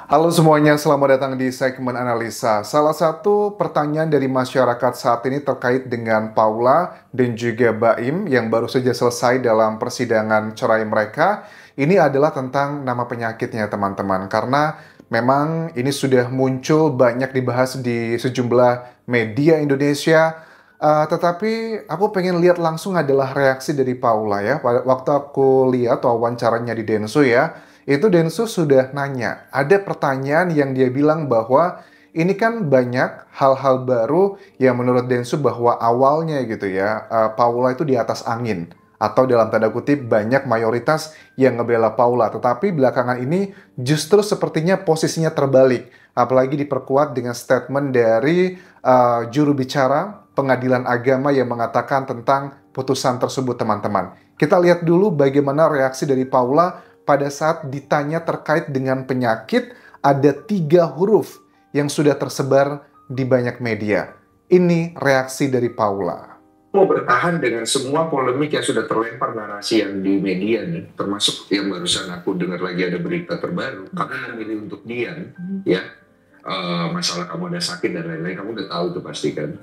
Halo semuanya, selamat datang di segmen analisa. Salah satu pertanyaan dari masyarakat saat ini terkait dengan Paula dan juga Baim yang baru saja selesai dalam persidangan cerai mereka. Ini adalah tentang nama penyakitnya teman-teman. Karena memang ini sudah muncul banyak dibahas di sejumlah media Indonesia. Tetapi aku pengen lihat langsung adalah reaksi dari Paula ya. Waktu aku lihat wawancaranya di Denso ya, itu Densu sudah nanya. Ada pertanyaan yang dia bilang bahwa ini kan banyak hal-hal baru yang menurut Densu bahwa awalnya gitu ya, Paula itu di atas angin. Atau dalam tanda kutip banyak mayoritas yang ngebela Paula. Tetapi belakangan ini justru sepertinya posisinya terbalik. Apalagi diperkuat dengan statement dari juru bicara pengadilan agama yang mengatakan tentang putusan tersebut teman-teman. Kita lihat dulu bagaimana reaksi dari Paula pada saat ditanya terkait dengan penyakit, ada 3 huruf yang sudah tersebar di banyak media. Ini reaksi dari Paula. Mau bertahan dengan semua polemik yang sudah terlempar narasi yang di media nih, termasuk yang barusan aku dengar lagi ada berita terbaru, kamu memilih untuk diam, ya, masalah kamu ada sakit dan lain-lain, kamu udah tahu tuh pasti kan.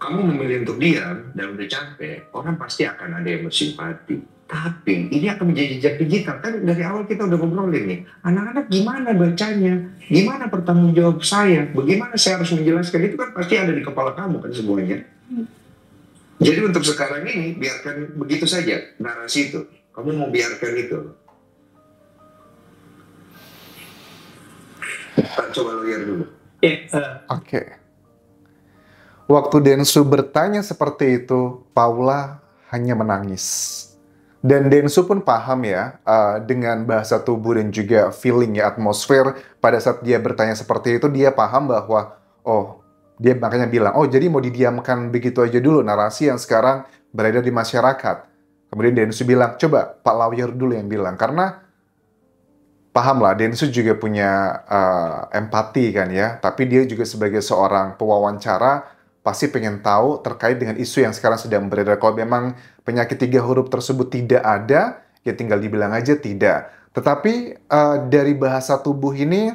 Kamu memilih untuk diam dan udah capek, orang pasti akan ada yang bersimpati. Tapi ini akan menjadi jejak digital. Kan dari awal kita udah ngobrolin nih. Anak-anak gimana bacanya? Gimana pertanggung jawab saya? Bagaimana saya harus menjelaskan? Itu kan pasti ada di kepala kamu kan semuanya. Jadi untuk sekarang ini, biarkan begitu saja narasi itu. Kamu mau biarkan itu. Coba lo lihat dulu. Oke. Waktu Densu bertanya seperti itu, Paula hanya menangis. Dan Densu pun paham ya, dengan bahasa tubuh dan juga feeling ya, atmosfer pada saat dia bertanya seperti itu, dia paham bahwa, oh, dia makanya bilang, oh jadi mau didiamkan begitu aja dulu narasi yang sekarang beredar di masyarakat. Kemudian Densu bilang, coba Pak Lawyer dulu yang bilang, karena paham lah, Densu juga punya empati kan ya, tapi dia juga sebagai seorang pewawancara, pasti pengen tahu terkait dengan isu yang sekarang sedang beredar. Kalau memang penyakit 3 huruf tersebut tidak ada, ya tinggal dibilang aja tidak. Tetapi dari bahasa tubuh ini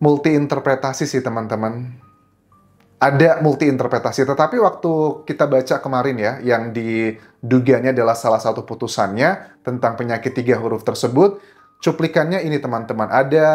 multi interpretasi sih teman-teman. Ada multi interpretasi, tetapi waktu kita baca kemarin ya, yang diduganya adalah salah satu putusannya tentang penyakit 3 huruf tersebut, cuplikannya ini teman-teman, ada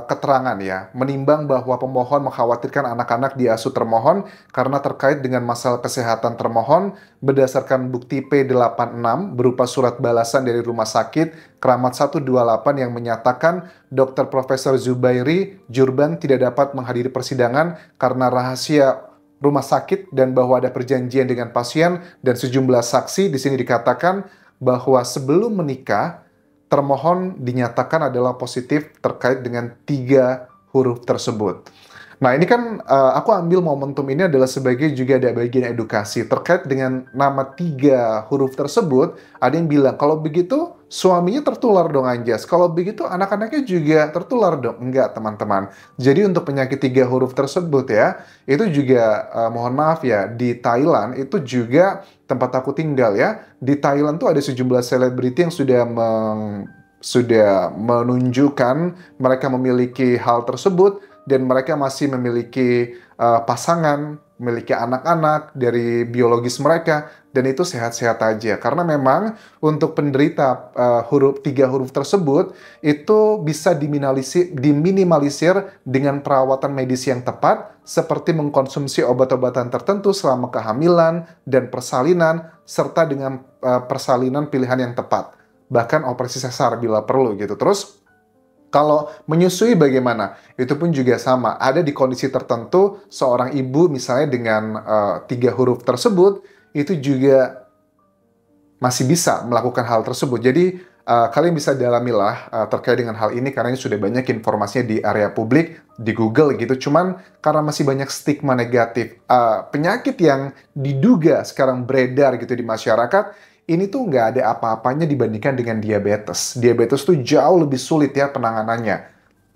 keterangan ya, menimbang bahwa pemohon mengkhawatirkan anak-anak diasuh termohon karena terkait dengan masalah kesehatan termohon berdasarkan bukti P86 berupa surat balasan dari Rumah Sakit Keramat 128 yang menyatakan Dr. Profesor Zubairi Jurban tidak dapat menghadiri persidangan karena rahasia rumah sakit dan bahwa ada perjanjian dengan pasien dan sejumlah saksi. Di sini dikatakan bahwa sebelum menikah termohon dinyatakan adalah positif terkait dengan 3 huruf tersebut. Nah ini kan aku ambil momentum ini adalah sebagai juga ada bagian edukasi terkait dengan nama 3 huruf tersebut. Ada yang bilang kalau begitu suaminya tertular dong Anjas, kalau begitu anak-anaknya juga tertular dong. Enggak teman-teman. Jadi untuk penyakit 3 huruf tersebut ya, itu juga mohon maaf ya, di Thailand itu juga tempat aku tinggal ya. Di Thailand tuh ada sejumlah selebriti yang sudah menunjukkan mereka memiliki hal tersebut dan mereka masih memiliki pasangan, memiliki anak-anak dari biologis mereka, dan itu sehat-sehat aja. Karena memang untuk penderita 3 huruf tersebut itu bisa diminimalisir dengan perawatan medis yang tepat, seperti mengkonsumsi obat-obatan tertentu selama kehamilan dan persalinan, serta dengan persalinan pilihan yang tepat. Bahkan operasi sesar bila perlu gitu. Terus kalau menyusui bagaimana? Itu pun juga sama. Ada di kondisi tertentu, seorang ibu misalnya dengan 3 huruf tersebut, itu juga masih bisa melakukan hal tersebut. Jadi kalian bisa dalamilah terkait dengan hal ini, karena ini sudah banyak informasinya di area publik, di Google gitu. Cuman karena masih banyak stigma negatif, penyakit yang diduga sekarang beredar gitu di masyarakat, ini tuh nggak ada apa-apanya dibandingkan dengan diabetes. Diabetes tuh jauh lebih sulit ya penanganannya.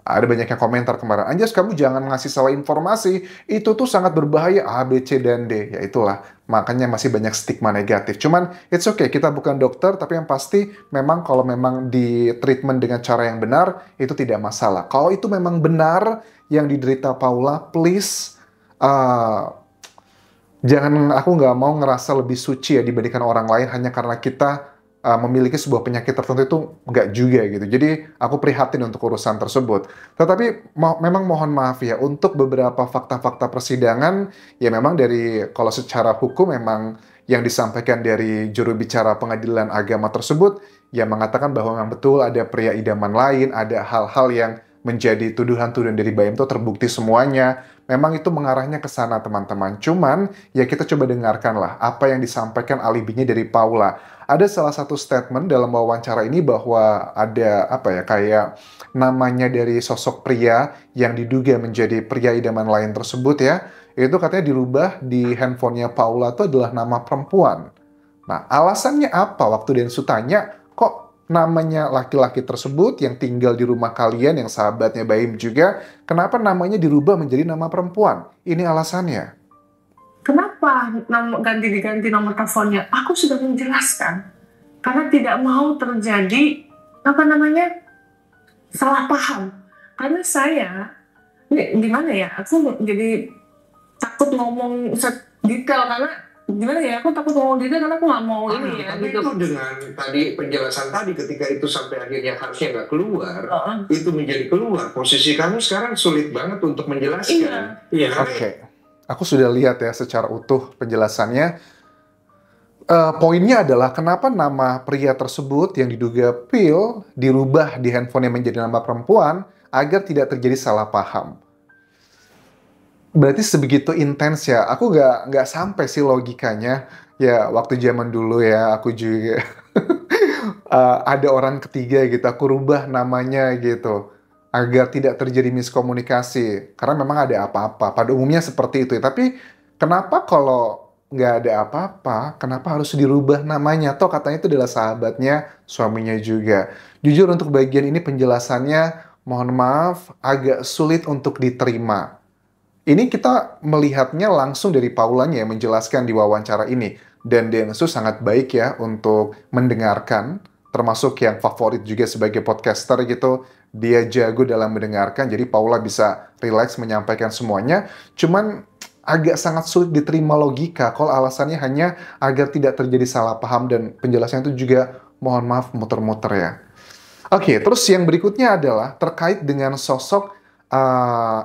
Ada banyak yang komentar kemarin, Anjas kamu jangan ngasih salah informasi, itu tuh sangat berbahaya A, B, C, dan D. Ya itulah, makanya masih banyak stigma negatif. Cuman, it's okay, kita bukan dokter, tapi yang pasti memang kalau memang di treatment dengan cara yang benar, itu tidak masalah. Kalau itu memang benar yang diderita Paula, please, jangan, aku nggak mau ngerasa lebih suci ya dibandingkan orang lain hanya karena kita memiliki sebuah penyakit tertentu, itu nggak juga gitu. Jadi aku prihatin untuk urusan tersebut. Tetapi memang mohon maaf ya, untuk beberapa fakta-fakta persidangan, ya memang dari, kalau secara hukum memang yang disampaikan dari juru bicara pengadilan agama tersebut, ya mengatakan bahwa memang betul ada pria idaman lain, ada hal-hal yang menjadi tuduhan-tuduhan dari Bayam itu terbukti semuanya. Memang itu mengarahnya ke sana teman-teman. Cuman ya kita coba dengarkanlah apa yang disampaikan alibinya dari Paula. Ada salah satu statement dalam wawancara ini bahwa ada apa ya, kayak namanya dari sosok pria yang diduga menjadi pria idaman lain tersebut ya, itu katanya dirubah di handphonenya Paula itu adalah nama perempuan. Nah, alasannya apa? Waktu Densu tanya, kok namanya laki-laki tersebut yang tinggal di rumah kalian, yang sahabatnya Baim juga, kenapa namanya dirubah menjadi nama perempuan? Ini alasannya. Kenapa ganti-ganti nomor teleponnya? Aku sudah menjelaskan. Karena tidak mau terjadi, salah paham. Karena saya, ini gimana ya, aku jadi takut ngomong detail, karena gimana ya, aku takut ngomong detail karena aku nggak mau ini ya. Tapi gitu. itu dengan tadi penjelasan tadi, ketika itu sampai akhirnya harusnya nggak keluar, itu menjadi keluar. Posisi kamu sekarang sulit banget untuk menjelaskan. Iya. Oke. Aku sudah lihat ya secara utuh penjelasannya. Poinnya adalah kenapa nama pria tersebut yang diduga Phil dirubah di handphonenya menjadi nama perempuan agar tidak terjadi salah paham. Berarti sebegitu intens ya. Aku nggak sampai sih logikanya. Ya waktu zaman dulu ya aku juga ada orang ketiga gitu. Aku rubah namanya gitu agar tidak terjadi miskomunikasi. Karena memang ada apa-apa. Pada umumnya seperti itu ya. Tapi kenapa kalau nggak ada apa-apa, kenapa harus dirubah namanya? Toh katanya itu adalah sahabatnya, suaminya juga. Jujur untuk bagian ini penjelasannya, mohon maaf, agak sulit untuk diterima. Ini kita melihatnya langsung dari Paulanya yang menjelaskan di wawancara ini. Dan Densu sangat baik ya untuk mendengarkan, termasuk yang favorit juga sebagai podcaster gitu. Dia jago dalam mendengarkan, jadi Paula bisa relax menyampaikan semuanya. Cuman agak sangat sulit diterima logika kalau alasannya hanya agar tidak terjadi salah paham, dan penjelasannya itu juga mohon maaf muter-muter ya. Oke, terus yang berikutnya adalah terkait dengan sosok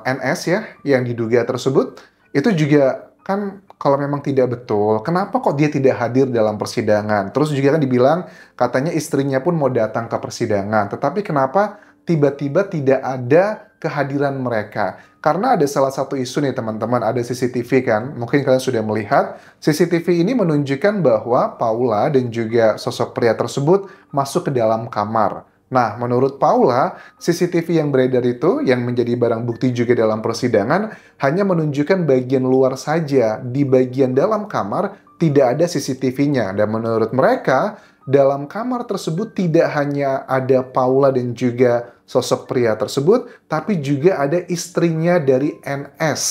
NS ya yang diduga tersebut. Itu juga kan kalau memang tidak betul, kenapa kok dia tidak hadir dalam persidangan? Terus juga kan dibilang katanya istrinya pun mau datang ke persidangan, tetapi kenapa tiba-tiba tidak ada kehadiran mereka? Karena ada salah satu isu nih teman-teman, ada CCTV kan, mungkin kalian sudah melihat, CCTV ini menunjukkan bahwa Paula dan juga sosok pria tersebut masuk ke dalam kamar. Nah, menurut Paula, CCTV yang beredar itu, yang menjadi barang bukti juga dalam persidangan, hanya menunjukkan bagian luar saja. Di bagian dalam kamar, tidak ada CCTV-nya. Dan menurut mereka, dalam kamar tersebut tidak hanya ada Paula dan juga sosok pria tersebut, tapi juga ada istrinya dari NS.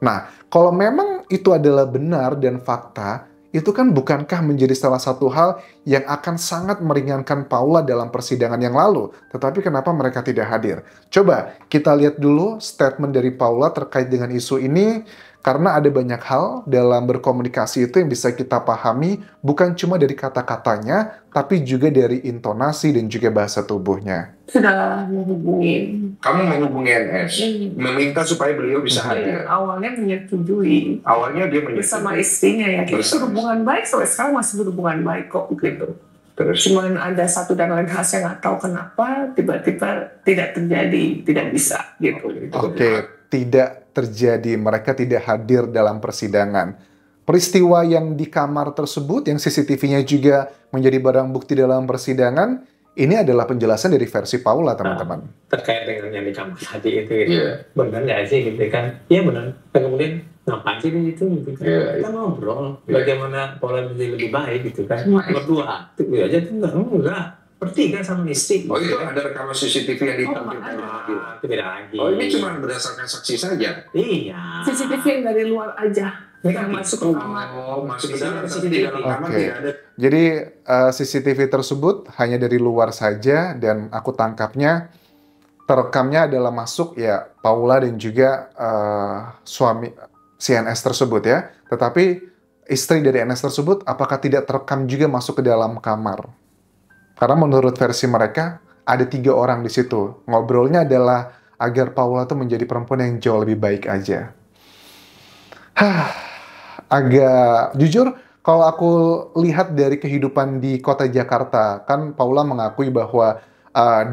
Nah, kalau memang itu adalah benar dan fakta, itu kan bukankah menjadi salah satu hal yang akan sangat meringankan Paula dalam persidangan yang lalu? Tetapi kenapa mereka tidak hadir? Coba kita lihat dulu statement dari Paula terkait dengan isu ini, karena ada banyak hal dalam berkomunikasi itu yang bisa kita pahami bukan cuma dari kata-katanya, tapi juga dari intonasi dan juga bahasa tubuhnya. Sudah menghubungi. Kamu menghubungi NS, meminta supaya beliau bisa hadir. Awalnya menyetujui. Awalnya dia menyetujui. Bersama istrinya ya. Kita berhubungan baik, sampai sekarang masih berhubungan baik kok gitu. Terus cuman ada satu dan lain hal, saya nggak tahu kenapa tiba-tiba tidak terjadi, tidak bisa gitu. Oke, tidak terjadi, mereka tidak hadir dalam persidangan. Peristiwa yang di kamar tersebut, yang CCTV-nya juga menjadi barang bukti dalam persidangan, ini adalah penjelasan dari versi Paula, teman-teman. Terkait dengan yang di kamar tadi itu, gitu. Benar nggak sih gitu kan? Iya benar. Dan kemudian ngapain sih gitu kan? Kita ngobrol bagaimana Paula menjadi lebih baik gitu kan. Berdua, itu aja tuh enggak. bertiga sama istri. Oh itu ada rekaman CCTV yang ditampilkan? Itu beda lagi. Oh ini cuma berdasarkan saksi saja? Iya. CCTV yang dari luar aja. Yang masuk ke kamar. Oh, masuk ke dalam, tapi di dalam kamar Oke. tidak ada. Jadi CCTV tersebut hanya dari luar saja dan aku tangkapnya terekamnya adalah masuk ya Paula dan juga suami si NS tersebut ya. Tetapi istri dari NS tersebut apakah tidak terekam juga masuk ke dalam kamar? Karena menurut versi mereka ada 3 orang di situ. Ngobrolnya adalah agar Paula tuh menjadi perempuan yang jauh lebih baik aja. Agak jujur kalau aku lihat dari kehidupan di kota Jakarta, kan Paula mengakui bahwa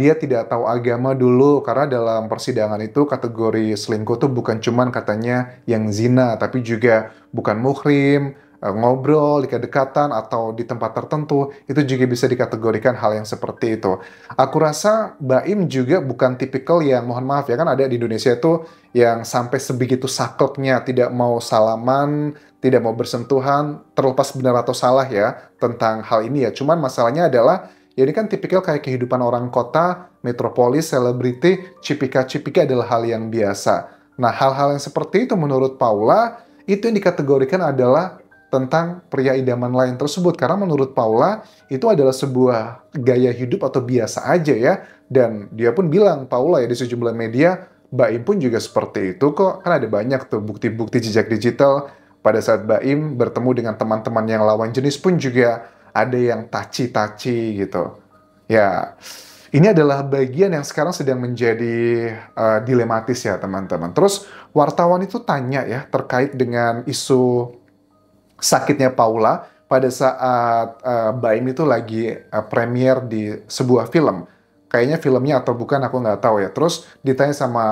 dia tidak tahu agama dulu karena dalam persidangan itu kategori selingkuh tuh bukan cuman katanya yang zina, tapi juga bukan muhrim, ngobrol, dekat-dekatan, atau di tempat tertentu, itu juga bisa dikategorikan hal yang seperti itu. Aku rasa Baim juga bukan tipikal yang, mohon maaf ya, kan ada di Indonesia itu yang sampai sebegitu sakleknya, tidak mau salaman, tidak mau bersentuhan, terlepas benar atau salah ya, tentang hal ini ya. Cuman masalahnya adalah, ya ini kan tipikal kayak kehidupan orang kota, metropolis, selebriti, cipika-cipika adalah hal yang biasa. Nah, hal-hal yang seperti itu menurut Paula, itu yang dikategorikan adalah tentang pria idaman lain tersebut. Karena menurut Paula, itu adalah sebuah gaya hidup atau biasa aja ya. Dan dia pun bilang, Paula ya di sejumlah media, Baim pun juga seperti itu kok. Kan ada banyak tuh bukti-bukti jejak digital pada saat Baim bertemu dengan teman-teman yang lawan jenis pun juga ada yang taci-taci gitu. Ya, ini adalah bagian yang sekarang sedang menjadi dilematis ya teman-teman. Terus wartawan itu tanya ya terkait dengan isu sakitnya Paula pada saat Baim itu lagi premier di sebuah film. Kayaknya filmnya atau bukan aku nggak tahu ya. Terus ditanya sama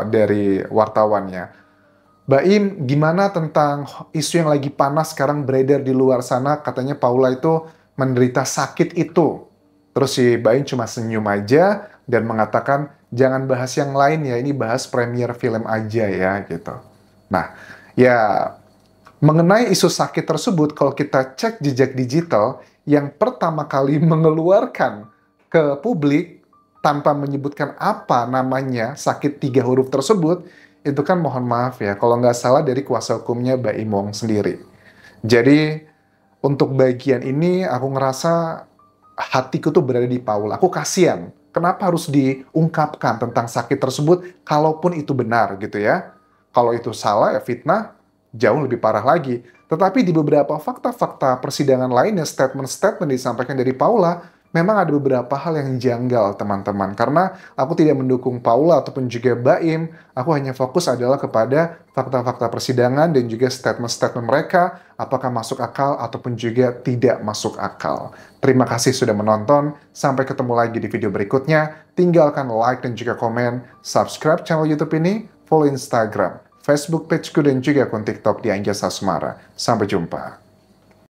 dari wartawannya, Baim, gimana tentang isu yang lagi panas sekarang beredar di luar sana? Katanya Paula itu menderita sakit itu. Terus si Baim cuma senyum aja dan mengatakan, jangan bahas yang lain ya, ini bahas premier film aja ya gitu. Nah, ya mengenai isu sakit tersebut, kalau kita cek jejak digital, yang pertama kali mengeluarkan ke publik tanpa menyebutkan apa namanya sakit 3 huruf tersebut, itu kan mohon maaf ya, kalau nggak salah dari kuasa hukumnya Baim Wong sendiri. Jadi, untuk bagian ini aku ngerasa hatiku tuh berada di Paula. Aku kasihan, kenapa harus diungkapkan tentang sakit tersebut, kalaupun itu benar gitu ya. Kalau itu salah ya fitnah, jauh lebih parah lagi. Tetapi di beberapa fakta-fakta persidangan lainnya, statement-statement disampaikan dari Paula, memang ada beberapa hal yang janggal teman-teman. Karena aku tidak mendukung Paula ataupun juga Baim, aku hanya fokus adalah kepada fakta-fakta persidangan dan juga statement-statement mereka, apakah masuk akal ataupun juga tidak masuk akal. Terima kasih sudah menonton, sampai ketemu lagi di video berikutnya. Tinggalkan like dan juga komen, subscribe channel YouTube ini, follow Instagram, Facebook pageku dan juga akun TikTok di Anjasa Semara. Sampai jumpa.